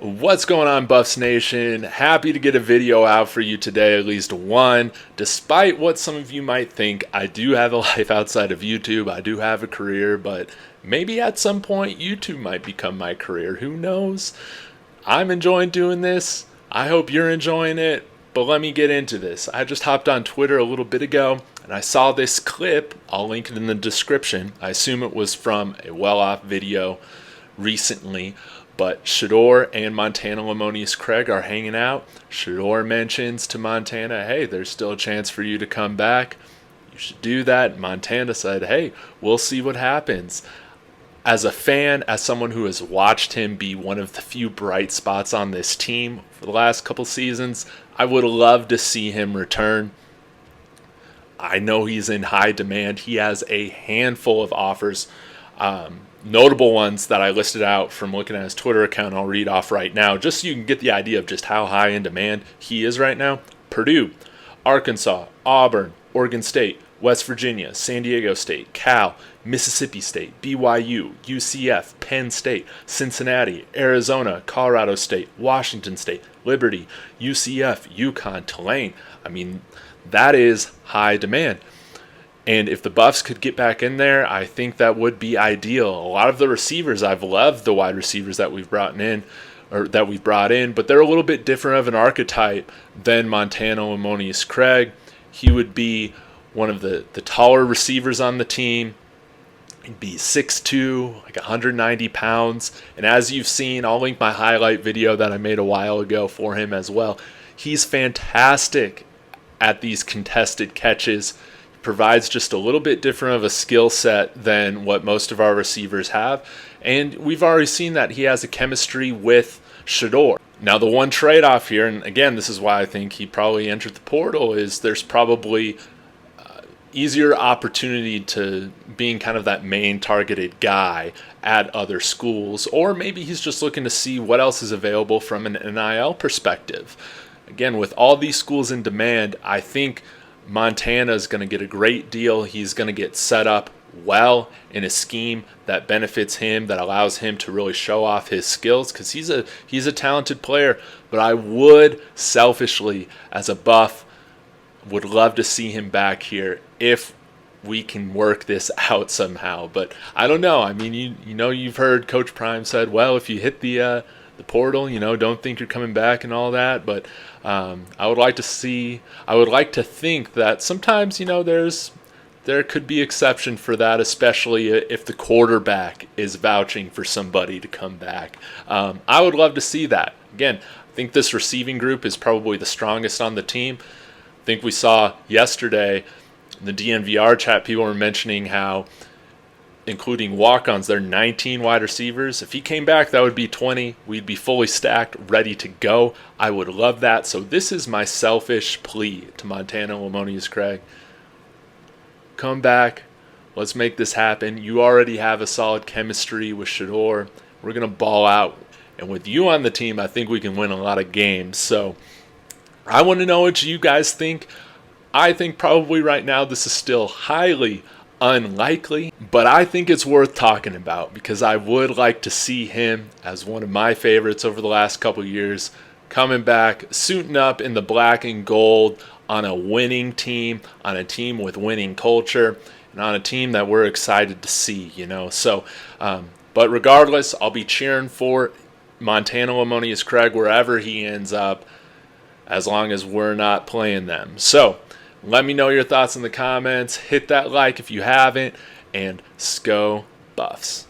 What's going on, Buffs Nation? Happy to get a video out for you today, at least one. Despite what some of you might think, I do have a life outside of YouTube. I do have a career, but maybe at some point YouTube might become my career. Who knows? I'm enjoying doing this. I hope you're enjoying it. But let me get into this. I just hopped on Twitter a little bit ago and I saw this clip. I'll link it in the description. I assume it was from a well-off video recently. But Shedeur and Montana Lemonious-Craig are hanging out. Shedeur mentions to Montana, hey, there's still a chance for you to come back. You should do that. Montana said, hey, we'll see what happens. As a fan, as someone who has watched him be one of the few bright spots on this team for the last couple seasons, I would love to see him return. I know he's in high demand. He has a handful of offers. Notable ones that I listed out from looking at his Twitter account, I'll read off right now, just so you can get the idea of just how high in demand he is right now. Purdue, Arkansas, Auburn, Oregon State, West Virginia, San Diego State, Cal, Mississippi State, BYU, UCF, Penn State, Cincinnati, Arizona, Colorado State, Washington State, Liberty, UCF, UConn, Tulane. I mean, that is high demand. And if the Buffs could get back in there, I think that would be ideal. A lot of the receivers, I've loved the wide receivers that we've brought in, but they're a little bit different of an archetype than Montana Lemonious-Craig. He would be one of the taller receivers on the team. He'd be 6'2", like 190 pounds. And as you've seen, I'll link my highlight video that I made a while ago for him as well. He's fantastic at these contested catches. Provides just a little bit different of a skill set than what most of our receivers have. And we've already seen that he has a chemistry with Shedeur. Now, the one trade-off here, and again, this is why I think he probably entered the portal, is there's probably easier opportunity to being kind of that main targeted guy at other schools, or maybe he's just looking to see what else is available from an NIL perspective. Again, with all these schools in demand, I think Montana is going to get a great deal. He's going to get set up well in a scheme that benefits him, that allows him to really show off his skills, because he's a talented player. But I would selfishly, as a Buff, would love to see him back here if we can work this out somehow. But I don't know. I mean, you've heard Coach Prime said, well, if you hit the portal, don't think you're coming back and all that. But I would like to think that sometimes, there could be exception for that, especially if the quarterback is vouching for somebody to come back. I would love to see that. Again, I think this receiving group is probably the strongest on the team. I think we saw yesterday in the DNVR chat, people were mentioning how, including walk-ons, there are 19 wide receivers. If he came back, that would be 20. We'd be fully stacked, ready to go. I would love that. So this is my selfish plea to Montana Lemonious-Craig. Come back. Let's make this happen. You already have a solid chemistry with Shedeur. We're going to ball out. And with you on the team, I think we can win a lot of games. So I want to know what you guys think. I think probably right now this is still highly unlikely, but I think it's worth talking about, because I would like to see him as one of my favorites over the last couple years, coming back, suiting up in the black and gold on a winning team, on a team with winning culture, and on a team that we're excited to see, So, but regardless, I'll be cheering for Montana Lemonious-Craig wherever he ends up, as long as we're not playing them. So let me know your thoughts in the comments. Hit that like if you haven't, and Sco Buffs.